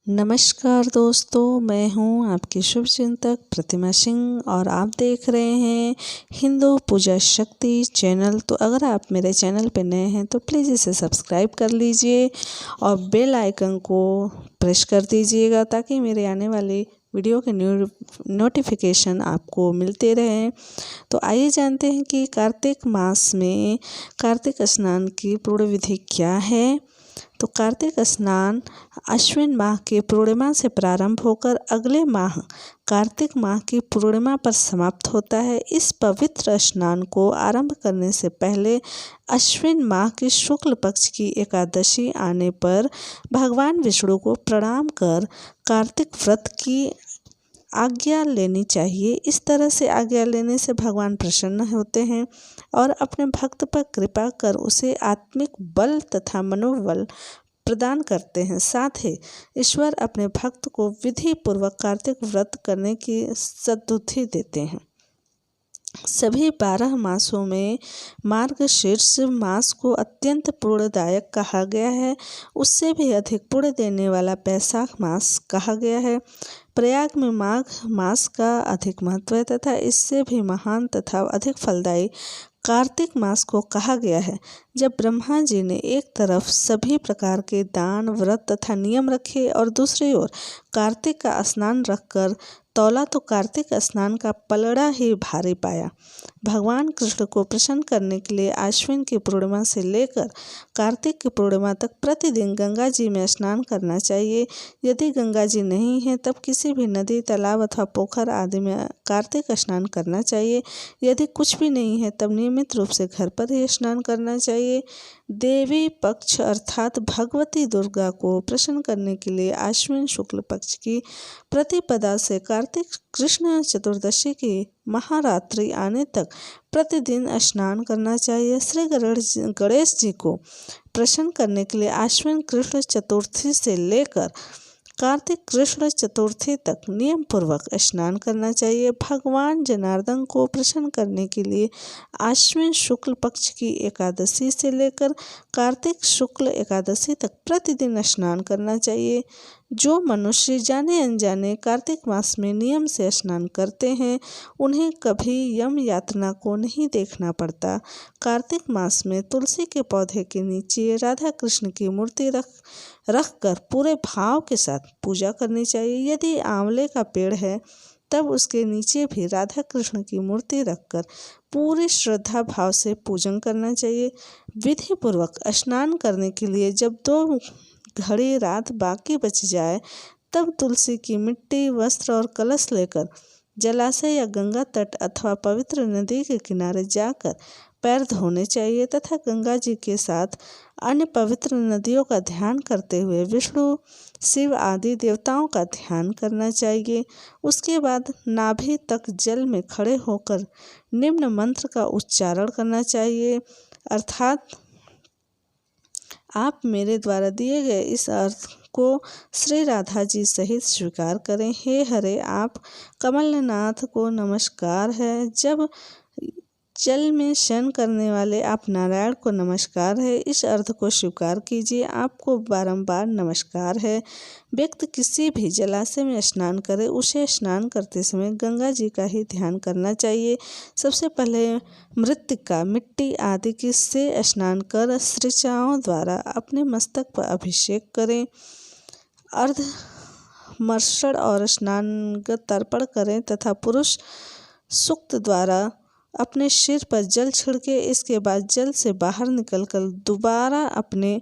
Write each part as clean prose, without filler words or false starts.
नमस्कार दोस्तों, मैं हूं आपकी शुभचिंतक प्रतिमा सिंह और आप देख रहे हैं हिंदू पूजा शक्ति चैनल। तो अगर आप मेरे चैनल पर नए हैं तो प्लीज़ इसे सब्सक्राइब कर लीजिए और बेल आइकन को प्रेस कर दीजिएगा ताकि मेरे आने वाली वीडियो के नोटिफिकेशन आपको मिलते रहें। तो आइए जानते हैं कि कार्तिक मास में कार्तिक स्नान की पूर्ण विधि क्या है। तो कार्तिक स्नान अश्विन माह की पूर्णिमा से प्रारंभ होकर अगले माह कार्तिक माह की पूर्णिमा पर समाप्त होता है। इस पवित्र स्नान को आरंभ करने से पहले अश्विन माह की शुक्ल पक्ष की एकादशी आने पर भगवान विष्णु को प्रणाम कर कार्तिक व्रत की आज्ञा लेनी चाहिए। इस तरह से आज्ञा लेने से भगवान प्रसन्न होते हैं और अपने भक्त पर कृपा कर उसे आत्मिक बल तथा मनोबल प्रदान करते हैं। साथ ही ईश्वर अपने भक्त को विधि पूर्वक कार्तिक व्रत करने की सद्बुद्धि देते हैं। सभी 12 मासों में मार्गशीर्ष मास को अत्यंत पुण्यदायक कहा गया है। उससे भी अधिक पुण्य देने वाला बैसाख मास कहा गया है। प्रयाग में माघ मास का अधिक महत्व है तथा इससे भी महान तथा अधिक फलदायी कार्तिक मास को कहा गया है। जब ब्रह्मा जी ने एक तरफ सभी प्रकार के दान व्रत तथा नियम रखे और दूसरी ओर कार्तिक का स्नान रखकर तौला तो कार्तिक स्नान का पलड़ा ही भारी पाया। भगवान कृष्ण को प्रसन्न करने के लिए आश्विन की पूर्णिमा से लेकर कार्तिक की पूर्णिमा तक प्रतिदिन गंगा जी में स्नान करना चाहिए। यदि गंगा जी नहीं है तब किसी भी नदी तालाब अथवा पोखर आदि में कार्तिक स्नान करना चाहिए। यदि कुछ भी नहीं है तब नियमित रूप से घर पर ही स्नान करना चाहिए। देवी पक्ष अर्थात भगवती दुर्गा को प्रसन्न करने के लिए आश्विन शुक्ल पक्ष की प्रतिपदा से कार्तिक कृष्ण चतुर्दशी की महारात्रि आने तक प्रतिदिन स्नान करना चाहिए। श्री गणेश जी को प्रसन्न करने के लिए आश्विन कृष्ण चतुर्थी से लेकर कार्तिक कृष्ण चतुर्थी तक नियम पूर्वक स्नान करना चाहिए। भगवान जनार्दन को प्रसन्न करने के लिए आश्विन शुक्ल पक्ष की एकादशी से लेकर कार्तिक शुक्ल एकादशी तक प्रतिदिन स्नान करना चाहिए। जो मनुष्य जाने अनजाने कार्तिक मास में नियम से स्नान करते हैं उन्हें कभी यम यातना को नहीं देखना पड़ता। कार्तिक मास में तुलसी के पौधे के नीचे राधा कृष्ण की मूर्ति रखकर पूरे भाव के साथ पूजा करनी चाहिए। यदि आंवले का पेड़ है तब उसके नीचे भी राधा कृष्ण की मूर्ति रखकर पूरी श्रद्धा भाव से पूजन करना चाहिए। विधि पूर्वक स्नान करने के लिए जब 2 घड़ी रात बाकी बच जाए तब तुलसी की मिट्टी वस्त्र और कलश लेकर जलाशय या गंगा तट अथवा पवित्र नदी के किनारे जाकर पैर धोने चाहिए तथा गंगा जी के साथ अन्य पवित्र नदियों का ध्यान करते हुए विष्णु शिव आदि देवताओं का ध्यान करना चाहिए। उसके बाद नाभि तक जल में खड़े होकर निम्न मंत्र का उच्चारण करना चाहिए अर्थात आप मेरे द्वारा दिए गए इस अर्थ को श्री राधा जी सहित स्वीकार करें। हे हरे आप कमलनाथ को नमस्कार है। जब जल में शयन करने वाले आप नारायण को नमस्कार है। इस अर्थ को स्वीकार कीजिए। आपको बारंबार नमस्कार है। व्यक्ति किसी भी जलाशय में स्नान करे उसे स्नान करते समय गंगा जी का ही ध्यान करना चाहिए। सबसे पहले मृत्तिका मिट्टी आदि की से स्नान कर ऋचाओं द्वारा अपने मस्तक पर अभिषेक करें। अर्ध मर्षण और स्नानगत तर्पण करें तथा पुरुष सूक्त द्वारा अपने सिर पर जल छिड़के। इसके बाद जल से बाहर निकलकर दोबारा अपने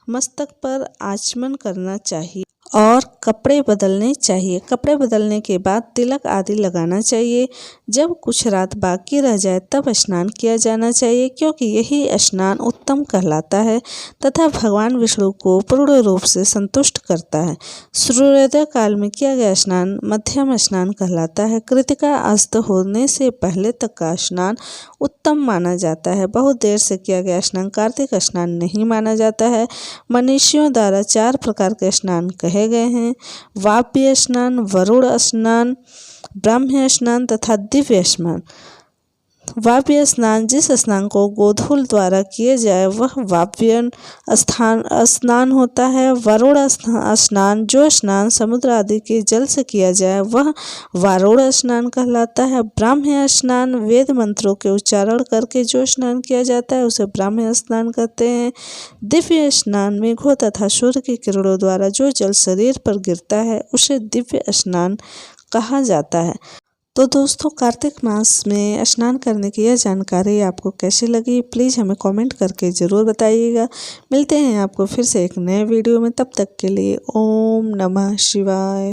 मस्तक पर आचमन करना चाहिए और कपड़े बदलने चाहिए। कपड़े बदलने के बाद तिलक आदि लगाना चाहिए। जब कुछ रात बाकी रह जाए तब स्नान किया जाना चाहिए क्योंकि यही स्नान उत्तम कहलाता है तथा भगवान विष्णु को पूर्ण रूप से संतुष्ट करता है। सूर्योदय काल में किया गया स्नान मध्यम स्नान कहलाता है। कृतिका अस्त होने से पहले तक का स्नान उत्तम माना जाता है। बहुत देर से किया गया स्नान कार्तिक स्नान नहीं माना जाता है। मनीषियों द्वारा 4 प्रकार के स्नान कहे गए हैं। वाप्य स्नान, वरुण स्नान, ब्राह्म्य स्नान तथा दिव्य स्नान। वाव्य स्नान, जिस स्नान को गोधूल द्वारा किया जाए वह वाव्य स्नान होता है। वरुण स्नान, जो स्नान समुद्र आदि के जल से किया जाए वह वारुण स्नान कहलाता है। ब्राह्म्य स्नान, वेद मंत्रों के उच्चारण करके जो स्नान किया जाता है उसे ब्राह्म्य स्नान कहते हैं। दिव्य स्नान, मेघों तथा सूर्य की किरणों द्वारा जो जल शरीर पर गिरता है उसे दिव्य स्नान कहा जाता है। तो दोस्तों, कार्तिक मास में स्नान करने की यह जानकारी आपको कैसी लगी, प्लीज़ हमें कमेंट करके ज़रूर बताइएगा। मिलते हैं आपको फिर से एक नए वीडियो में, तब तक के लिए ओम नमः शिवाय।